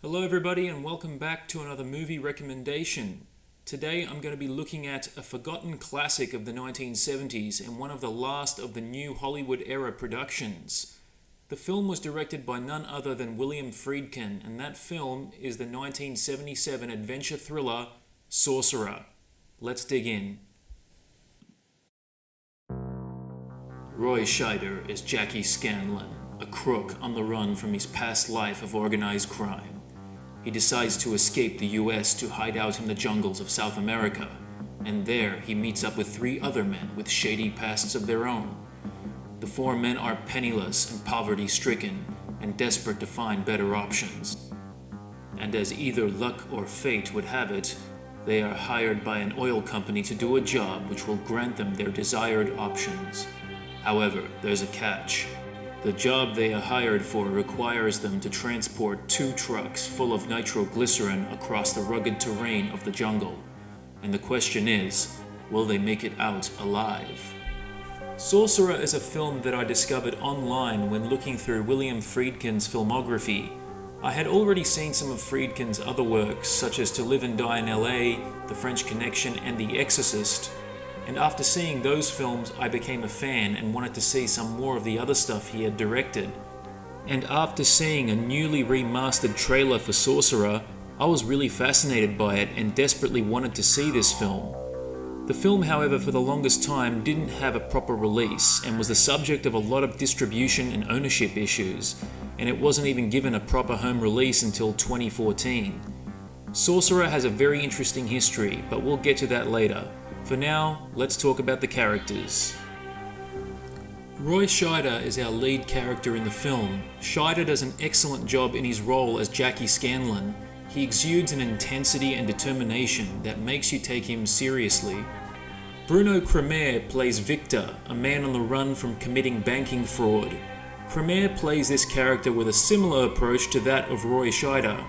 Hello everybody and welcome back to another movie recommendation. Today I'm going to be looking at a forgotten classic of the 1970s and one of the last of the new Hollywood era productions. The film was directed by none other than William Friedkin, and that film is the 1977 adventure thriller Sorcerer. Let's dig in. Roy Scheider is Jackie Scanlon, a crook on the run from his past life of organized crime. He decides to escape the US to hide out in the jungles of South America, and there he meets up with three other men with shady pasts of their own. The four men are penniless and poverty-stricken, and desperate to find better options. And as either luck or fate would have it, they are hired by an oil company to do a job which will grant them their desired options. However, there's a catch. The job they are hired for requires them to transport 2 trucks full of nitroglycerin across the rugged terrain of the jungle. And the question is, will they make it out alive? Sorcerer is a film that I discovered online when looking through William Friedkin's filmography. I had already seen some of Friedkin's other works, such as To Live and Die in LA, The French Connection, and The Exorcist. And after seeing those films, I became a fan and wanted to see some more of the other stuff he had directed. And after seeing a newly remastered trailer for Sorcerer, I was really fascinated by it and desperately wanted to see this film. The film, however, for the longest time didn't have a proper release and was the subject of a lot of distribution and ownership issues, and it wasn't even given a proper home release until 2014. Sorcerer has a very interesting history, but we'll get to that later. For now, let's talk about the characters. Roy Scheider is our lead character in the film. Scheider does an excellent job in his role as Jackie Scanlon. He exudes an intensity and determination that makes you take him seriously. Bruno Kremer plays Victor, a man on the run from committing banking fraud. Kremer plays this character with a similar approach to that of Roy Scheider,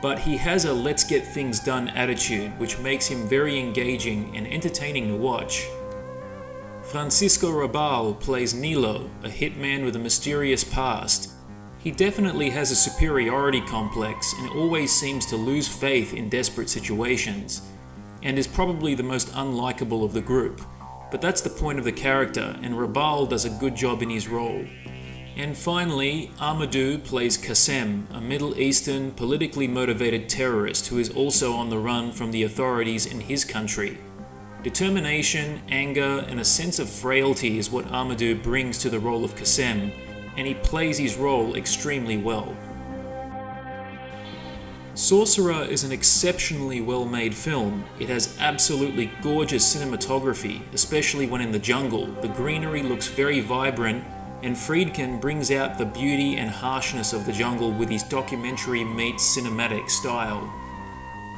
but he has a let's get things done attitude, which makes him very engaging and entertaining to watch. Francisco Rabal plays Nilo, a hitman with a mysterious past. He definitely has a superiority complex and always seems to lose faith in desperate situations, and is probably the most unlikable of the group. But that's the point of the character, and Rabal does a good job in his role. And finally, Amadou plays Qassem, a Middle Eastern, politically motivated terrorist who is also on the run from the authorities in his country. Determination, anger, and a sense of frailty is what Amadou brings to the role of Qassem, and he plays his role extremely well. Sorcerer is an exceptionally well-made film. It has absolutely gorgeous cinematography, especially when in the jungle. The greenery looks very vibrant, and Friedkin brings out the beauty and harshness of the jungle with his documentary meets cinematic style.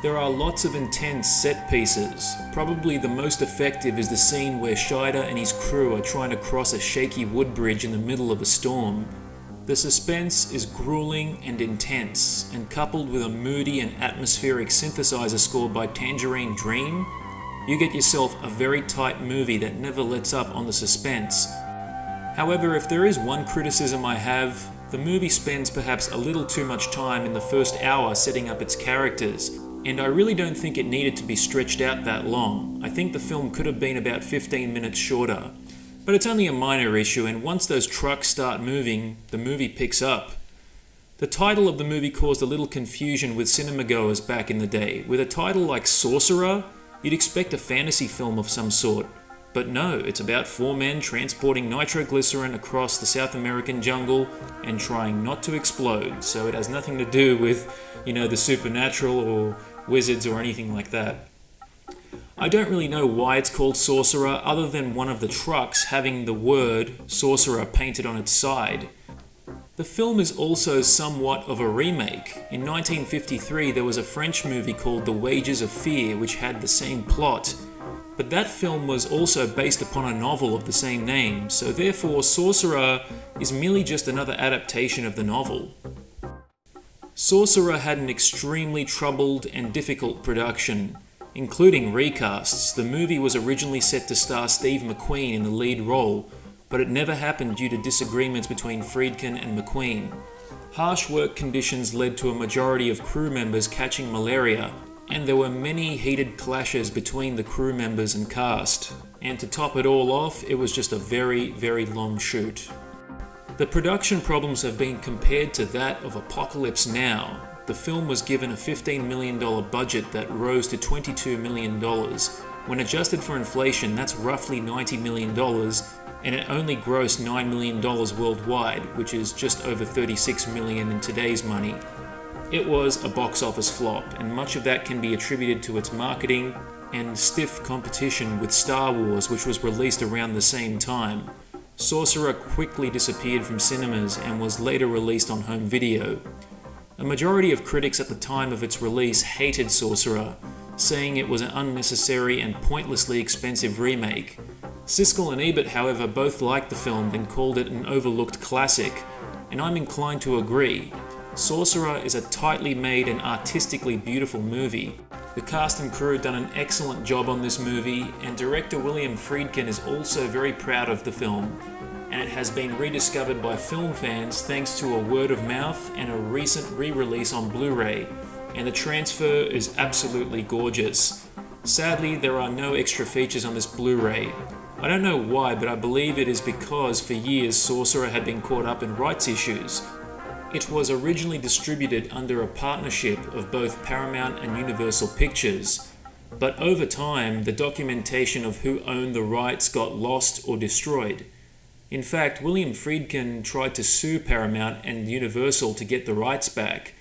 There are lots of intense set pieces. Probably the most effective is the scene where Scheider and his crew are trying to cross a shaky wood bridge in the middle of a storm. The suspense is grueling and intense, and coupled with a moody and atmospheric synthesizer score by Tangerine Dream, you get yourself a very tight movie that never lets up on the suspense. However, if there is one criticism I have, the movie spends perhaps a little too much time in the first hour setting up its characters, and I really don't think it needed to be stretched out that long. I think the film could have been about 15 minutes shorter. But it's only a minor issue, and once those trucks start moving, the movie picks up. The title of the movie caused a little confusion with cinemagoers back in the day. With a title like Sorcerer, you'd expect a fantasy film of some sort. But no, it's about 4 men transporting nitroglycerin across the South American jungle and trying not to explode, so it has nothing to do with, the supernatural or wizards or anything like that. I don't really know why it's called Sorcerer, other than one of the trucks having the word Sorcerer painted on its side. The film is also somewhat of a remake. In 1953, there was a French movie called The Wages of Fear, which had the same plot. But that film was also based upon a novel of the same name, so therefore Sorcerer is merely just another adaptation of the novel. Sorcerer had an extremely troubled and difficult production, including recasts. The movie was originally set to star Steve McQueen in the lead role, but it never happened due to disagreements between Friedkin and McQueen. Harsh work conditions led to a majority of crew members catching malaria, and there were many heated clashes between the crew members and cast. And to top it all off, it was just a very, very long shoot. The production problems have been compared to that of Apocalypse Now. The film was given a $15 million budget that rose to $22 million. When adjusted for inflation, that's roughly $90 million, and it only grossed $9 million worldwide, which is just over $36 million in today's money. It was a box office flop, and much of that can be attributed to its marketing and stiff competition with Star Wars, which was released around the same time. Sorcerer quickly disappeared from cinemas and was later released on home video. A majority of critics at the time of its release hated Sorcerer, saying it was an unnecessary and pointlessly expensive remake. Siskel and Ebert, however, both liked the film and called it an overlooked classic, and I'm inclined to agree. Sorcerer is a tightly made and artistically beautiful movie. The cast and crew have done an excellent job on this movie, and director William Friedkin is also very proud of the film, and it has been rediscovered by film fans thanks to a word of mouth and a recent re-release on Blu-ray, and the transfer is absolutely gorgeous. Sadly, there are no extra features on this Blu-ray. I don't know why, but I believe it is because for years Sorcerer had been caught up in rights issues. It was originally distributed under a partnership of both Paramount and Universal Pictures, but over time the documentation of who owned the rights got lost or destroyed. In fact, William Friedkin tried to sue Paramount and Universal to get the rights back,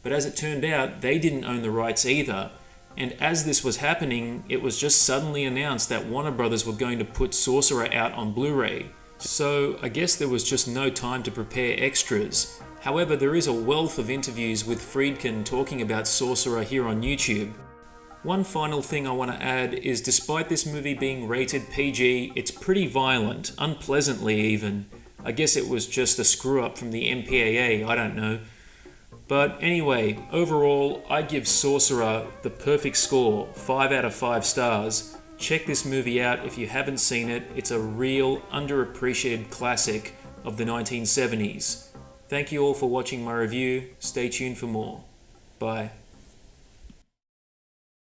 but as it turned out, they didn't own the rights either, and as this was happening, it was just suddenly announced that Warner Brothers were going to put Sorcerer out on Blu-ray. So I guess there was just no time to prepare extras. However, there is a wealth of interviews with Friedkin talking about Sorcerer here on YouTube. One final thing I want to add is despite this movie being rated PG, it's pretty violent, unpleasantly even. I guess it was just a screw up from the MPAA, I don't know. But anyway, overall, I give Sorcerer the perfect score, 5 out of 5 stars. Check this movie out if you haven't seen it. It's a real, underappreciated classic of the 1970s. Thank you all for watching my review. Stay tuned for more. Bye.